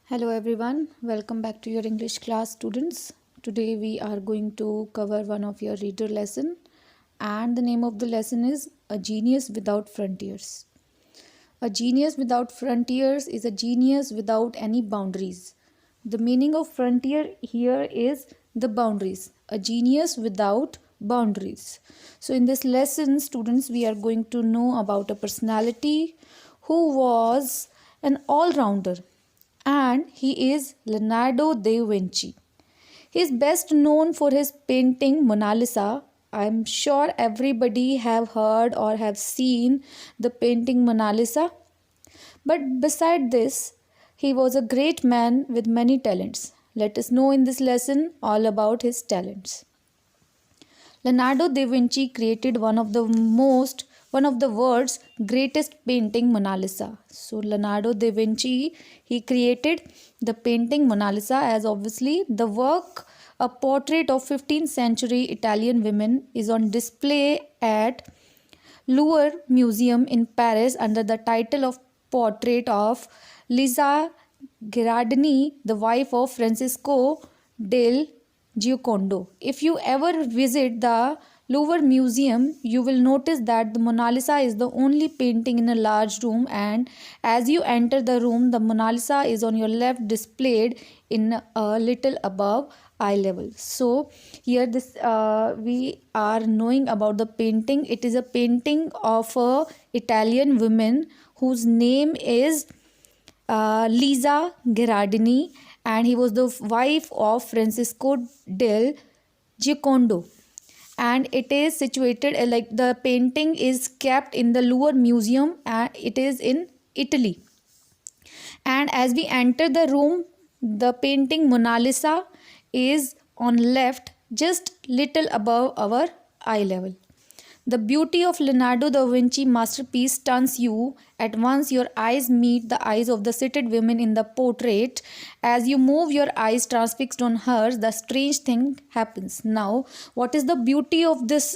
Hello everyone, welcome back to your English class students. Today we are going to cover one of your reader lesson and the name of the lesson is A Genius Without Frontiers. A genius without frontiers is a genius without any boundaries. The meaning of frontier here is the boundaries. A genius without boundaries. So in this lesson students we are going to know about a personality who was an all-rounder and he is Leonardo da Vinci. He is best known for his painting Mona Lisa. I'm sure everybody have heard or have seen the painting Mona Lisa. But beside this, he was a great man with many talents. Let us know in this lesson all about his talents. Leonardo da Vinci created one of the world's greatest painting, Mona Lisa. So Leonardo da Vinci, he created the painting Mona Lisa as obviously the work, a portrait of 15th century Italian women, is on display at Louvre Museum in Paris under the title of Portrait of Lisa Gherardini, the wife of Francisco del Giocondo. If you ever visit the Louvre Museum, you will notice that the Mona Lisa is the only painting in a large room, and as you enter the room, the Mona Lisa is on your left displayed in a little above eye level. So here we are knowing about the painting. It is a painting of a Italian woman whose name is Lisa Gherardini, and he was the wife of Francisco del Giocondo. And it is situated like the painting is kept in the Louvre Museum and it is in Italy. And as we enter the room, the painting Mona Lisa is on left, just little above our eye level. The beauty of Leonardo da Vinci masterpiece stuns you. At once your eyes meet the eyes of the seated women in the portrait. As you move your eyes transfixed on hers, the strange thing happens. Now, what is the beauty of this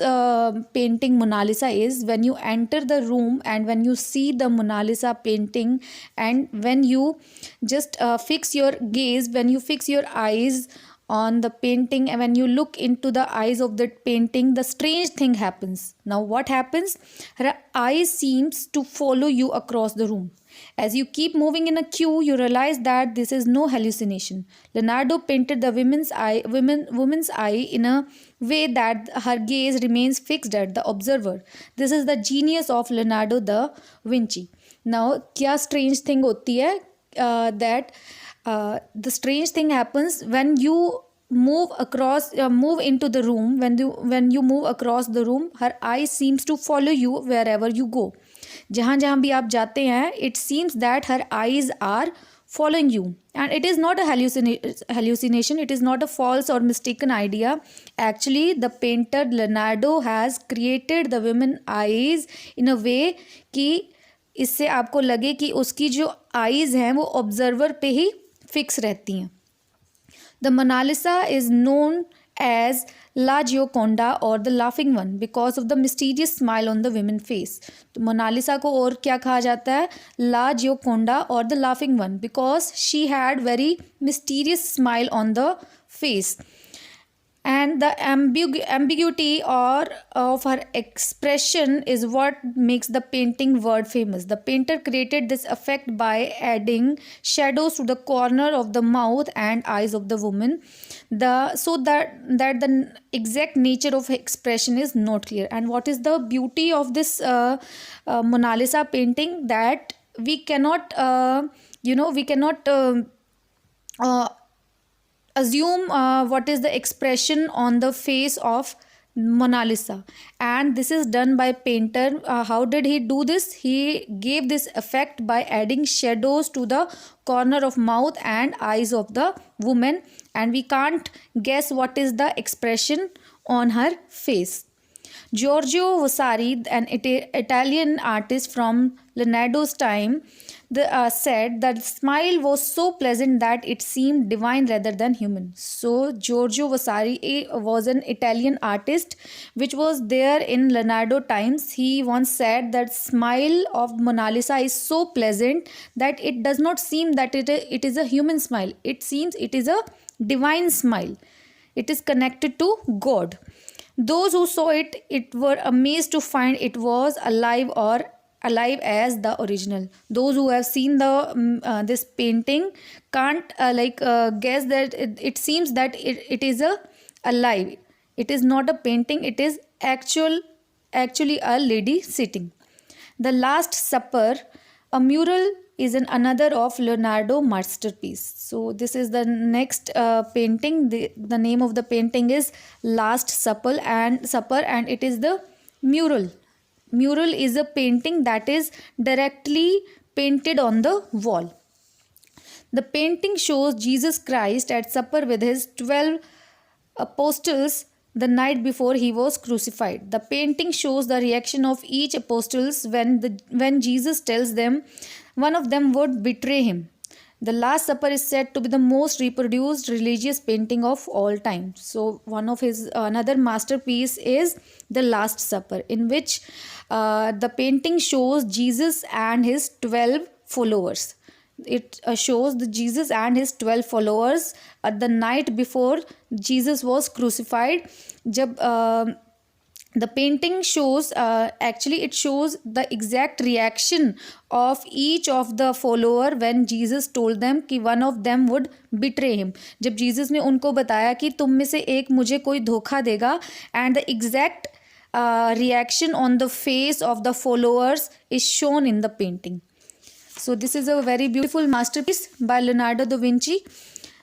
painting Mona Lisa is when you enter the room and when you see the Mona Lisa painting and when you just fix your gaze, when you fix your eyes on the painting and when you look into the eyes of that painting, the strange thing happens. Now what happens? Her eyes seems to follow you across the room. As you keep moving in a queue, you realize that this is no hallucination. Leonardo painted the woman's eye in a way that her gaze remains fixed at the observer. This is the genius of Leonardo da Vinci. Now क्या strange thing होती है that the strange thing happens when you move into the room. When you move across the room, her eye seems to follow you wherever you go. जहाँ जहाँ भी आप जाते हैं, it seems that her eyes are following you, and it is not a hallucination. It is not a false or mistaken idea. Actually, the painter Leonardo has created the women eyes in a way कि इससे आपको लगे कि उसकी जो eyes हैं वो observer पे ही फिक्स रहती हैं. The Mona Lisa is known as La Gioconda or the laughing one because of the mysterious smile on the women's face. तो मोनालिसा को और क्या कहा जाता है? La Gioconda or the laughing one because she had very mysterious smile on the face. And the ambiguity of her expression is what makes the painting world famous. The painter created this effect by adding shadows to the corner of the mouth and eyes of the woman, so that the exact nature of expression is not clear. And what is the beauty of this Mona Lisa painting? That we cannot assume what is the expression on the face of Mona Lisa, and this is done by painter. How did he do this? He gave this effect by adding shadows to the corner of mouth and eyes of the woman, and we can't guess what is the expression on her face. Giorgio Vasari, an Italian artist from Leonardo's time, said that the smile was so pleasant that it seemed divine rather than human. So Giorgio Vasari was an Italian artist which was there in Leonardo times. He once said that smile of Mona Lisa is so pleasant that it does not seem that it is a human smile. It seems it is a divine smile. It is connected to God. Those who saw it were amazed to find it was alive as the original. Those who have seen this painting can't guess that it seems that it is alive. It is not a painting. It is actually a lady sitting. The Last Supper, a mural, is another of Leonardo masterpiece. So this is the next painting. The name of the painting is Last Supper, and it is the mural. Mural is a painting that is directly painted on the wall. The painting shows Jesus Christ at supper with his 12 apostles the night before he was crucified. The painting shows the reaction of each apostles when Jesus tells them one of them would betray him. The Last Supper is said to be the most reproduced religious painting of all time. So one of his another masterpiece is The Last Supper, in which the painting shows Jesus and his 12 followers. It shows Jesus and his 12 followers at the night before Jesus was crucified. The painting shows it shows the exact reaction of each of the follower when Jesus told them कि one of them would betray him. जब Jesus ने उनको बताया कि तुम में से एक मुझे कोई धोखा देगा, and the exact reaction on the face of the followers is shown in the painting. So this is a very beautiful masterpiece by Leonardo da Vinci.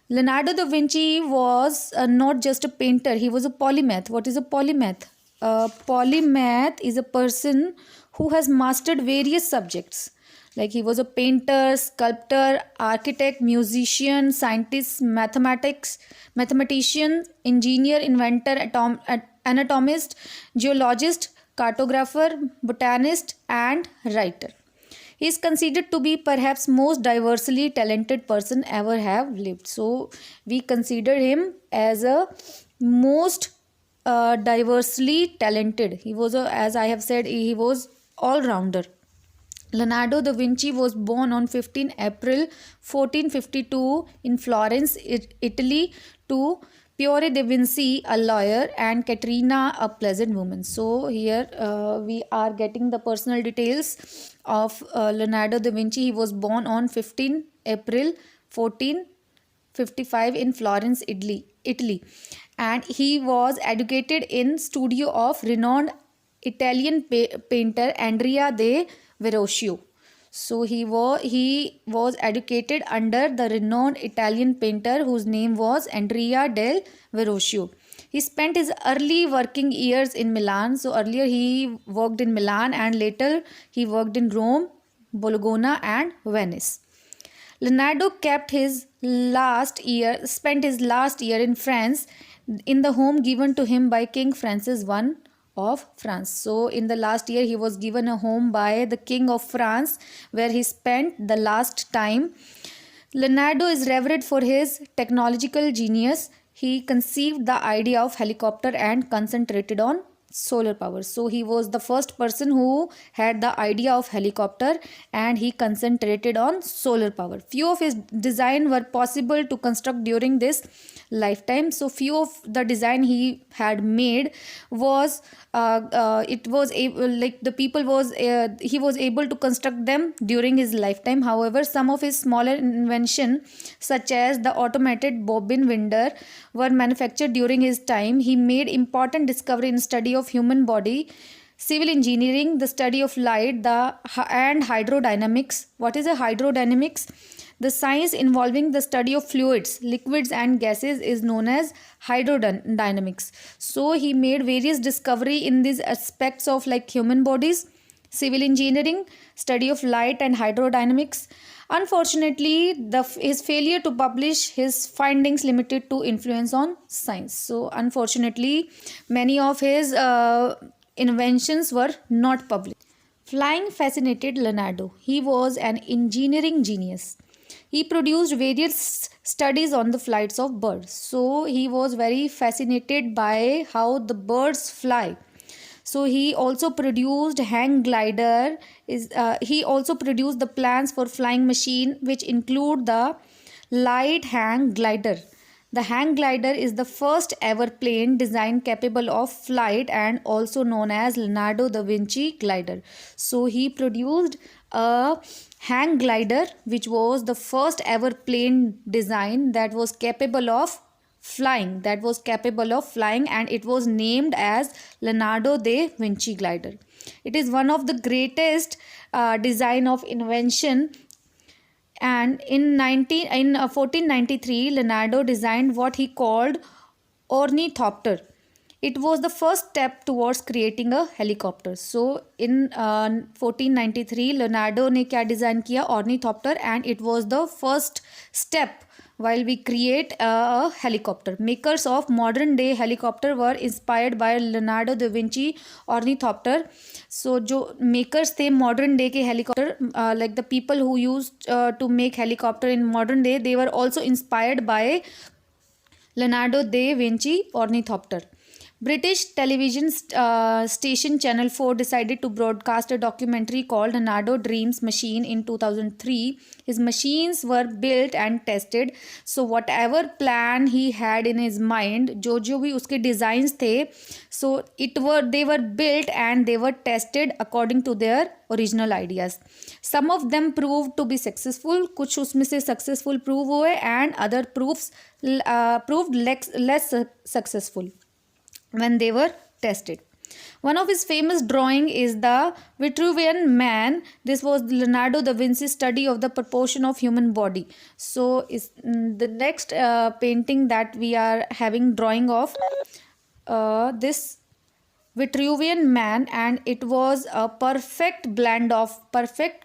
Leonardo da Vinci was not just a painter, he was a polymath. What is a polymath? A polymath is a person who has mastered various subjects. Like he was a painter, sculptor, architect, musician, scientist, mathematician, engineer, inventor, anatomist, geologist, cartographer, botanist, and writer. He is considered to be perhaps most diversely talented person ever have lived. So we consider him as a most diversely talented. He was as I have said, he was all-rounder. Leonardo da Vinci was born on 15 April 1452 in Florence, Italy, to Piero de Vinci, a lawyer, and Caterina, a pleasant woman. So here we are getting the personal details of Leonardo da Vinci. He was born on 15 April 1455 in Florence, Italy, and he was educated in studio of renowned Italian painter Andrea de Verrocchio. So he was educated under the renowned Italian painter whose name was Andrea del Verrocchio. He spent his early working years in Milan. So earlier he worked in Milan, and later he worked in Rome, Bologna, and Venice. Leonardo spent his last year in France in the home given to him by King Francis I of France. So in the last year he was given a home by the King of France where he spent the last time. Leonardo is revered for his technological genius. He conceived the idea of helicopter and concentrated on solar power. So he was the first person who had the idea of helicopter, and he concentrated on solar power. Few of his design were possible to construct during this lifetime. So few of the design he had made was he was able to construct them during his lifetime. However, some of his smaller invention, such as the automated bobbin winder, were manufactured during his time. He made important discovery in study of human body, civil engineering, the study of light, and hydrodynamics. What is a hydrodynamics? The science involving the study of fluids, liquids, and gases is known as hydrodynamics. So he made various discovery in these aspects of like human bodies, civil engineering, study of light, and hydrodynamics. Unfortunately, his failure to publish his findings limited to influence on science. So unfortunately, many of his inventions were not published. Flying fascinated Leonardo. He was an engineering genius. He produced various studies on the flights of birds. So he was very fascinated by how the birds fly. So he also produced hang glider. He also produced the plans for flying machine, which include the light hang glider. The hang glider is the first ever plane designed capable of flight and also known as Leonardo da Vinci glider. So he produced a hang glider, which was the first ever plane design that was capable of flying, and it was named as Leonardo da Vinci glider. It is one of the greatest design of invention, and in 1493 Leonardo designed what he called ornithopter. It was the first step towards creating a helicopter. So in 1493 Leonardo ने क्या design किया? Ornithopter, and it was the first step while we create a helicopter. Makers of modern day helicopter were inspired by Leonardo da Vinci ornithopter. So जो makers थे modern day के helicopter, like the people who used to make helicopter in modern day, they were also inspired by Leonardo da Vinci ornithopter. British television station Channel 4 decided to broadcast a documentary called Leonardo Dreams Machine in 2003. His machines were built and tested. So whatever plan he had in his mind, जो भी उसके designs थे, so they were built and they were tested according to their original ideas. Some of them proved to be successful. कुछ उसमें से successful prove हुए and other proved less successful when they were tested. One of his famous drawing is the Vitruvian Man. This was Leonardo da Vinci's study of the proportion of human body. So is the next painting that we are having drawing of this Vitruvian Man, and it was a perfect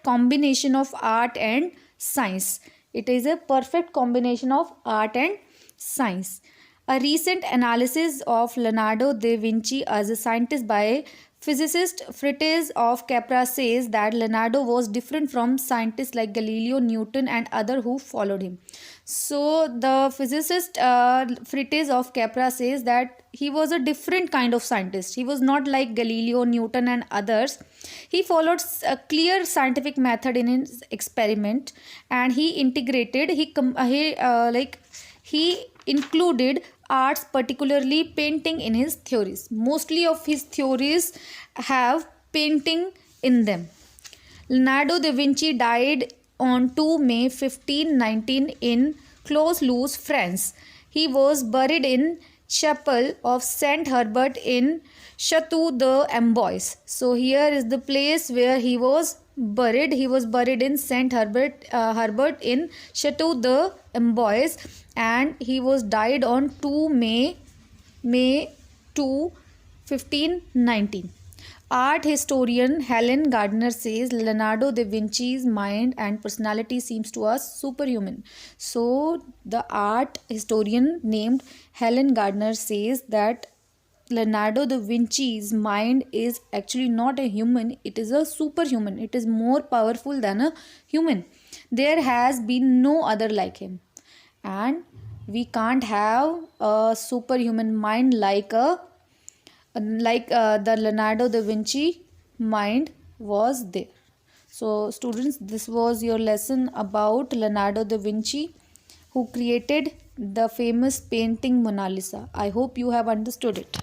combination of art and science. It is a perfect combination of art and science. A recent analysis of Leonardo da Vinci as a scientist by physicist Frites of Capra says that Leonardo was different from scientists like Galileo, Newton and others who followed him. So the physicist Frites of Capra says that he was a different kind of scientist. He was not like Galileo, Newton and others. He followed a clear scientific method in his experiment, and he integrated, he included arts, particularly painting, in his theories. Mostly of his theories have painting in them. Leonardo da Vinci died on 2 May 1519 in Clos-Luz, France. He was buried in Chapel of Saint Herbert in Chateau d'Amboise. So here is the place where he was buried. He was buried in Saint Herbert in Chateau d'Amboise, and he was died on 2 May 2, 1519. Art historian Helen Gardner says Leonardo da Vinci's mind and personality seems to us superhuman. So the art historian named Helen Gardner says that Leonardo da Vinci's mind is actually not a human, it is a superhuman. It is more powerful than a human. There has been no other like him. And we can't have a superhuman mind like the Leonardo da Vinci mind was there. So students, this was your lesson about Leonardo da Vinci, who created the famous painting Mona Lisa. I hope you have understood it.